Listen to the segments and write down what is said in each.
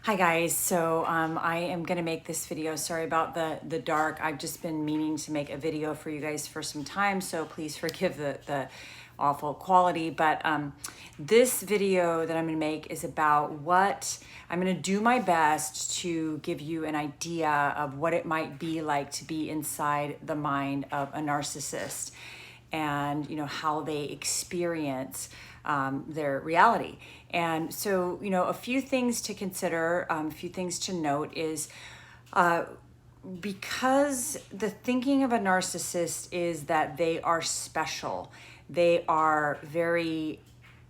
Hi guys, so I am gonna make this video. Sorry about the dark. I've just been meaning to make a video for you guys for some time, so please forgive the awful quality. But this video that I'm gonna make is about what I'm gonna do my best to give you an idea of what it might be like to be inside the mind of a narcissist, and how they experience their reality. And so, a few things to consider, a few things to note is because the thinking of a narcissist is that they are special, they are very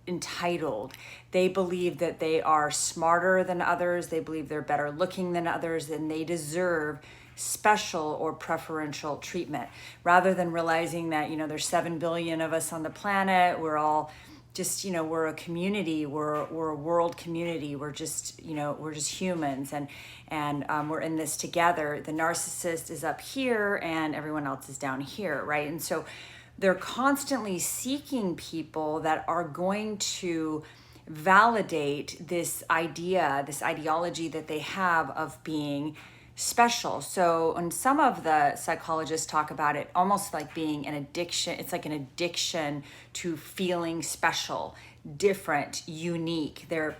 entitled. They believe that they are smarter than others, they believe they're better looking than others, and they deserve special or preferential treatment, rather than realizing that there's 7 billion of us on the planet. We're all just we're a community, we're a world community, we're just humans, and we're in this together. The narcissist is up here and everyone else is down here, right? And so they're constantly seeking people that are going to validate this idea, this ideology that they have of being special. So, and some of the psychologists talk about it almost like being an addiction. It's like an addiction to feeling special, different, unique. They're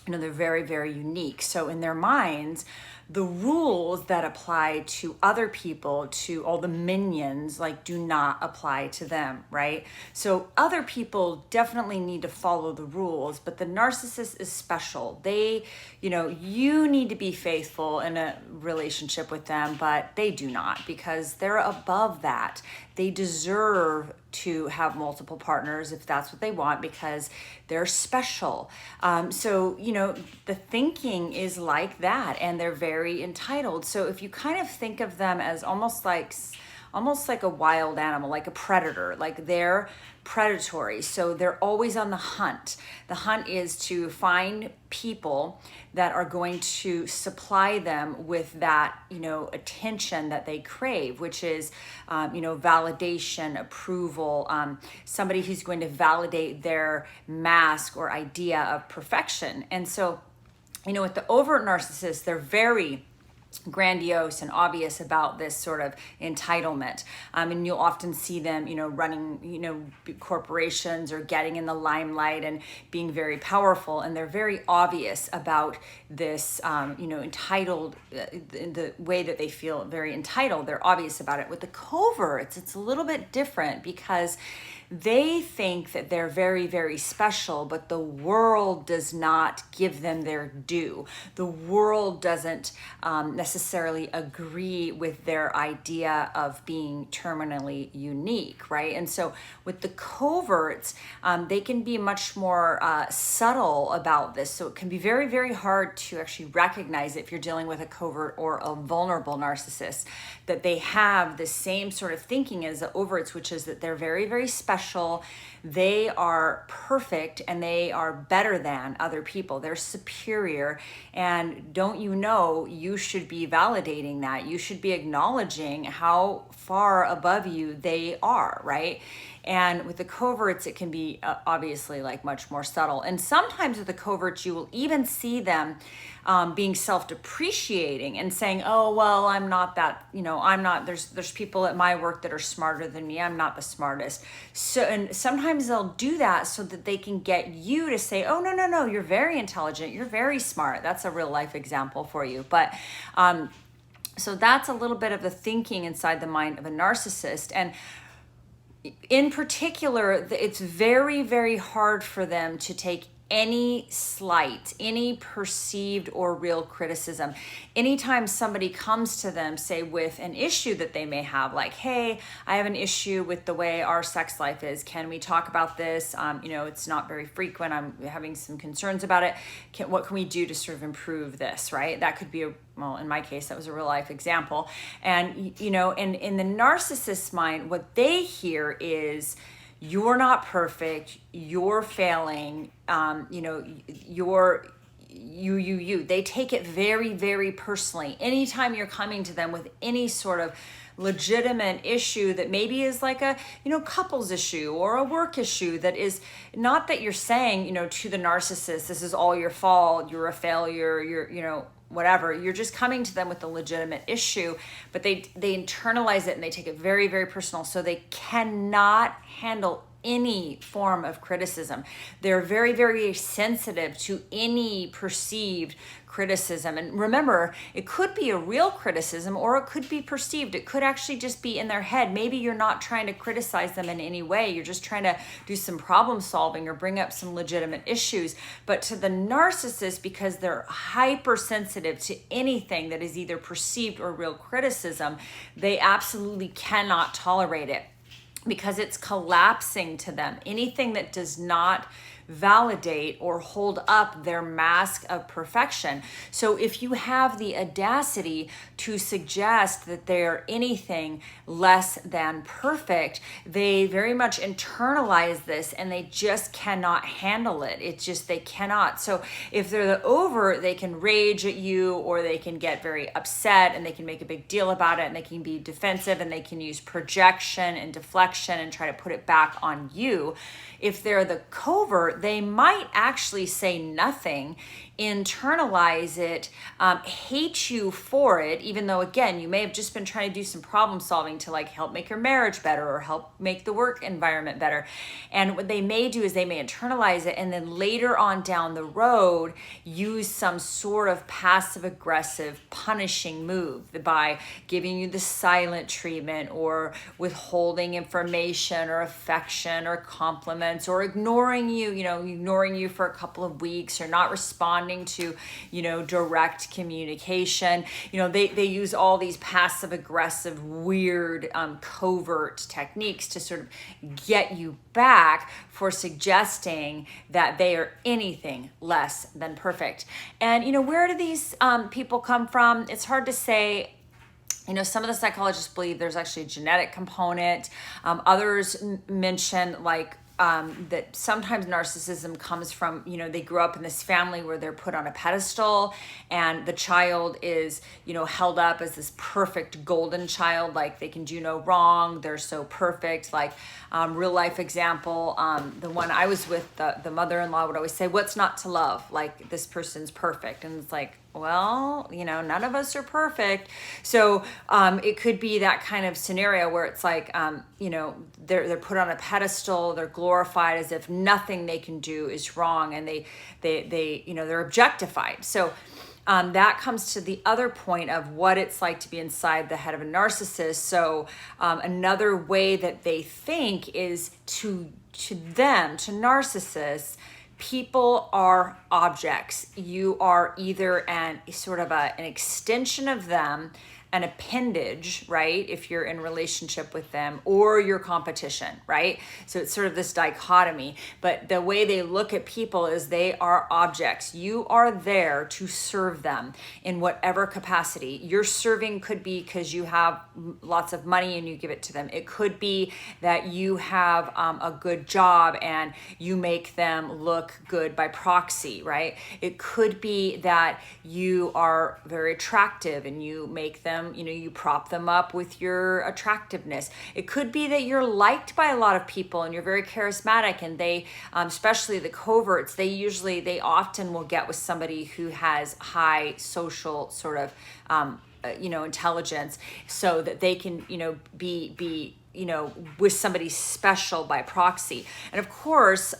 very, very unique. So in their minds, the rules that apply to other people, to all the minions, do not apply to them, right? So other people definitely need to follow the rules, but the narcissist is special. They, you need to be faithful in a relationship with them, but they do not, because they're above that. They deserve to have multiple partners if that's what they want, because they're special. So, the thinking is like that, and they're very entitled. So if you kind of think of them as almost like a wild animal, like a predator, like they're predatory. So they're always on the hunt. The hunt is to find people that are going to supply them with that, attention that they crave, which is, validation, approval, somebody who's going to validate their mask or idea of perfection. And so, with the overt narcissists, they're very grandiose and obvious about this sort of entitlement, and you'll often see them running corporations or getting in the limelight and being very powerful, and they're very obvious about this entitled, the way that they feel very entitled. They're obvious about it. With the coverts, it's a little bit different, because they think that they're very, very special, but the world does not give them their due. The world doesn't necessarily agree with their idea of being terminally unique, right? And so with the coverts, they can be much more subtle about this. So it can be very, very hard to actually recognize, if you're dealing with a covert or a vulnerable narcissist, that they have the same sort of thinking as the overts, which is that they're very, very special. They are perfect, and they are better than other people. They're superior. And don't you should be validating that. You should be acknowledging how far above you they are, right? And with the coverts, it can be obviously much more subtle. And sometimes with the coverts, you will even see them being self-depreciating and saying, oh, well, I'm not that, there's people at my work that are smarter than me. I'm not the smartest. So, and sometimes they'll do that so that they can get you to say, oh, no, you're very intelligent. You're very smart. That's a real life example for you. But, so that's a little bit of the thinking inside the mind of a narcissist. And in particular, it's very, very hard for them to take any slight, any perceived or real criticism. Anytime somebody comes to them, say with an issue that they may have, like, hey, I have an issue with the way our sex life is. Can we talk about this? It's not very frequent. I'm having some concerns about it. What can we do to sort of improve this, right? That could be in my case, that was a real life example. And, in the narcissist's mind, what they hear is, you're not perfect, you're failing, you. They take it very, very personally. Anytime you're coming to them with any sort of legitimate issue that maybe is like a, couples issue or a work issue that is not that you're saying, to the narcissist, this is all your fault, you're a failure, you're, whatever. You're just coming to them with a legitimate issue, but they internalize it and they take it very, very personal. So they cannot handle any form of criticism. They're very, very sensitive to any perceived criticism. And remember, it could be a real criticism or it could be perceived. It could actually just be in their head. Maybe you're not trying to criticize them in any way. You're just trying to do some problem solving or bring up some legitimate issues. But to the narcissist, because they're hypersensitive to anything that is either perceived or real criticism, they absolutely cannot tolerate it, because it's collapsing to them. Anything that does not validate or hold up their mask of perfection. So if you have the audacity to suggest that they're anything less than perfect, they very much internalize this and they just cannot handle it. It's just, they cannot. So if they're the overt, they can rage at you, or they can get very upset and they can make a big deal about it, and they can be defensive and they can use projection and deflection and try to put it back on you. If they're the covert, they might actually say nothing, internalize it, hate you for it, even though, again, you may have just been trying to do some problem solving to like help make your marriage better or help make the work environment better. And what they may do is they may internalize it and then later on down the road use some sort of passive aggressive punishing move by giving you the silent treatment or withholding information or affection or compliments or ignoring you for a couple of weeks or not responding to, direct communication. They use all these passive aggressive, weird, covert techniques to sort of get you back for suggesting that they are anything less than perfect. And, where do these people come from? It's hard to say. Some of the psychologists believe there's actually a genetic component. Others mention that sometimes narcissism comes from, they grew up in this family where they're put on a pedestal and the child is, held up as this perfect golden child, like they can do no wrong. They're so perfect. Real life example, the one I was with, the mother-in-law would always say, what's not to love? Like, this person's perfect. And it's like, well, none of us are perfect. So it could be that kind of scenario where it's like, they're put on a pedestal, they're glorified as if nothing they can do is wrong, and they're objectified. So that comes to the other point of what it's like to be inside the head of a narcissist. So another way that they think is to them, to narcissists, people are objects. You are either an extension of them, an appendage, right? If you're in relationship with them, or your competition, right? So it's sort of this dichotomy, but the way they look at people is they are objects. You are there to serve them in whatever capacity. Your serving could be because you have lots of money and you give it to them. It could be that you have a good job and you make them look good by proxy, right? It could be that you are very attractive and you make them, you prop them up with your attractiveness. It could be that you're liked by a lot of people and you're very charismatic, and they, especially the coverts, they often will get with somebody who has high social sort of, intelligence, so that they can, be with somebody special by proxy. And of course,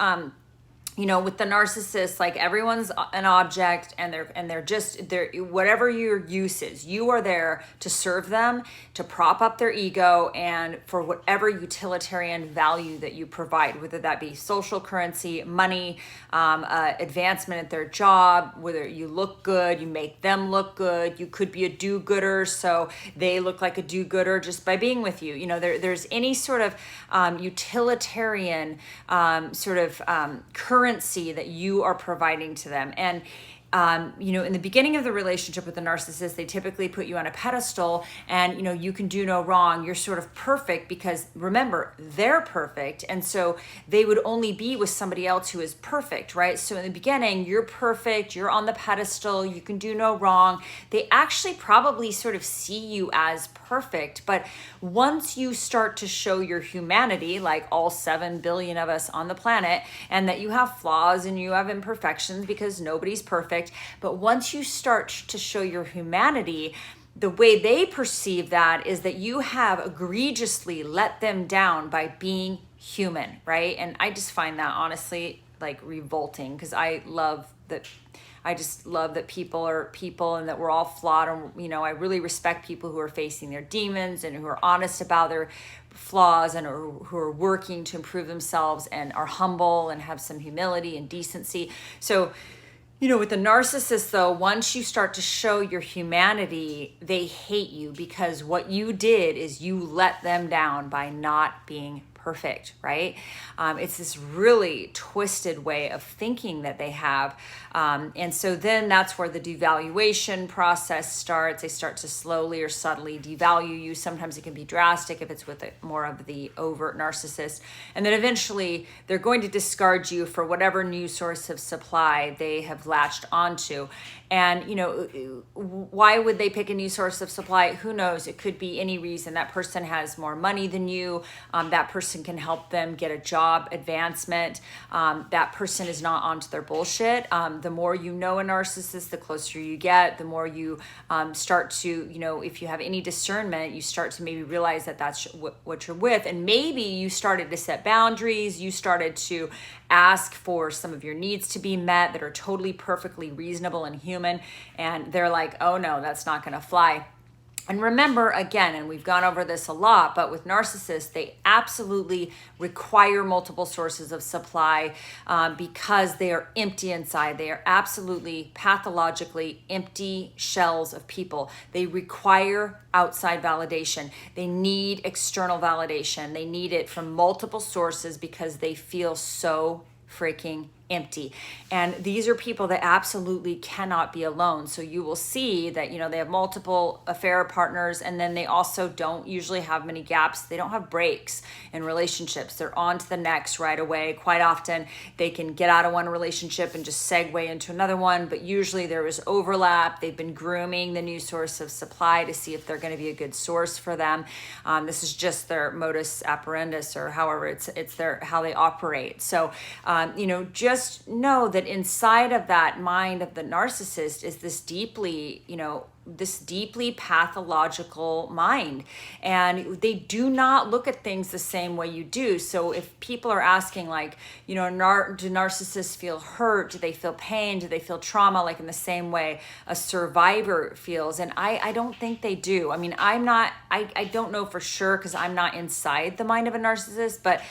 with the narcissist, like, everyone's an object, and they're whatever your use is, you are there to serve them, to prop up their ego, and for whatever utilitarian value that you provide, whether that be social currency, money, advancement at their job, whether you look good, you make them look good. You could be a do-gooder, so they look like a do-gooder just by being with you. There's any sort of utilitarian currency that you are providing to them. And in the beginning of the relationship with the narcissist, they typically put you on a pedestal and, you can do no wrong. You're sort of perfect because remember, they're perfect. And so they would only be with somebody else who is perfect, right? So in the beginning, you're perfect, you're on the pedestal, you can do no wrong. They actually probably sort of see you as perfect. But once you start to show your humanity, like all 7 billion of us on the planet, and that you have flaws and you have imperfections because nobody's perfect, but once you start to show your humanity, the way they perceive that is that you have egregiously let them down by being human, right? And I just find that honestly like revolting, because I just love that people are people and that we're all flawed. And, I really respect people who are facing their demons and who are honest about their flaws and who are working to improve themselves and are humble and have some humility and decency. So, with the narcissist though, once you start to show your humanity, they hate you because what you did is you let them down by not being perfect, right? It's this really twisted way of thinking that they have. And so then that's where the devaluation process starts. They start to slowly or subtly devalue you. Sometimes it can be drastic if it's with more of the overt narcissist. And then eventually they're going to discard you for whatever new source of supply they have latched onto. And, why would they pick a new source of supply? Who knows? It could be any reason. That person has more money than you. That person can help them get a job advancement. That person is not onto their bullshit. The more you know a narcissist, the closer you get, the more you start to, if you have any discernment, you start to maybe realize that that's what you're with. And maybe you started to set boundaries. You started to ask for some of your needs to be met that are totally perfectly reasonable and human. And they're like, oh no, that's not going to fly. And remember, again, and we've gone over this a lot, but with narcissists, they absolutely require multiple sources of supply because they are empty inside. They are absolutely pathologically empty shells of people. They require outside validation. They need external validation. They need it from multiple sources because they feel so freaking empty. And these are people that absolutely cannot be alone. So you will see that, they have multiple affair partners, and then they also don't usually have many gaps. They don't have breaks in relationships. They're on to the next right away. Quite often they can get out of one relationship and just segue into another one, but usually there is overlap. They've been grooming the new source of supply to see if they're going to be a good source for them. This is just their modus operandus, or however it's their how they operate. So, just know that inside of that mind of the narcissist is this deeply pathological mind, and they do not look at things the same way you do. So if people are asking like, do narcissists feel hurt? Do they feel pain? Do they feel trauma like in the same way a survivor feels? And I don't think they do. I mean, I don't know for sure because I'm not inside the mind of a narcissist, but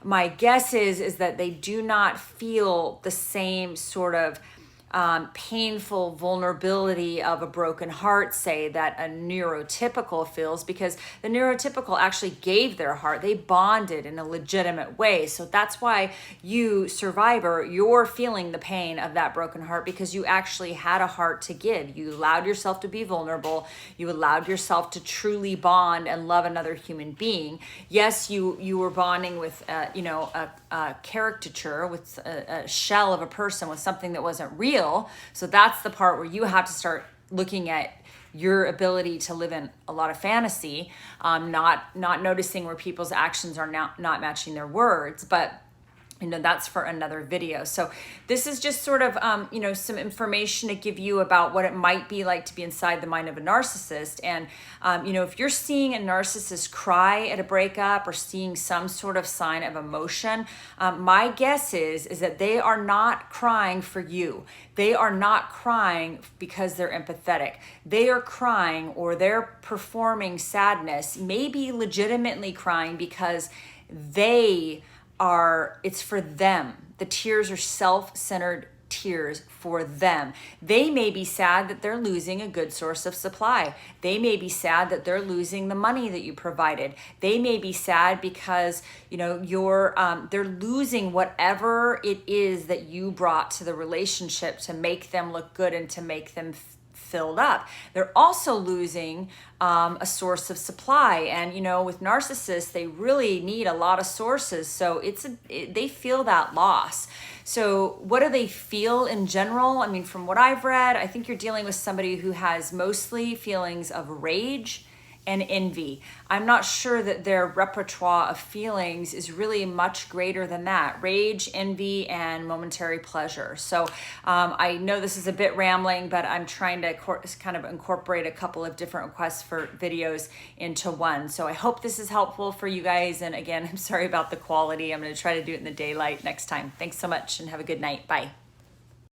my guess is that they do not feel the same sort of painful vulnerability of a broken heart, say, that a neurotypical feels, because the neurotypical actually gave their heart. They bonded in a legitimate way. So that's why you, survivor, you're feeling the pain of that broken heart because you actually had a heart to give. You allowed yourself to be vulnerable. You allowed yourself to truly bond and love another human being. Yes, you were bonding with a caricature, with a shell of a person, with something that wasn't real. So that's the part where you have to start looking at your ability to live in a lot of fantasy, not noticing where people's actions are not matching their words. But that's for another video. So this is just sort of, some information to give you about what it might be like to be inside the mind of a narcissist. And, if you're seeing a narcissist cry at a breakup or seeing some sort of sign of emotion, my guess is that they are not crying for you. They are not crying because they're empathetic. They are crying, or they're performing sadness, maybe legitimately crying because it's for them. The tears are self-centered tears for them. They may be sad that they're losing a good source of supply. They may be sad that they're losing the money that you provided. They may be sad because, you know, they're losing whatever it is that you brought to the relationship to make them look good and to make them filled up. They're also losing a source of supply. And, you know, with narcissists, they really need a lot of sources. So they feel that loss. So what do they feel in general? I mean, from what I've read, I think you're dealing with somebody who has mostly feelings of rage and envy. I'm not sure that their repertoire of feelings is really much greater than that. Rage, envy, and momentary pleasure. So I know this is a bit rambling, but I'm trying to kind of incorporate a couple of different requests for videos into one. So I hope this is helpful for you guys. And again, I'm sorry about the quality. I'm going to try to do it in the daylight next time. Thanks so much and have a good night. Bye.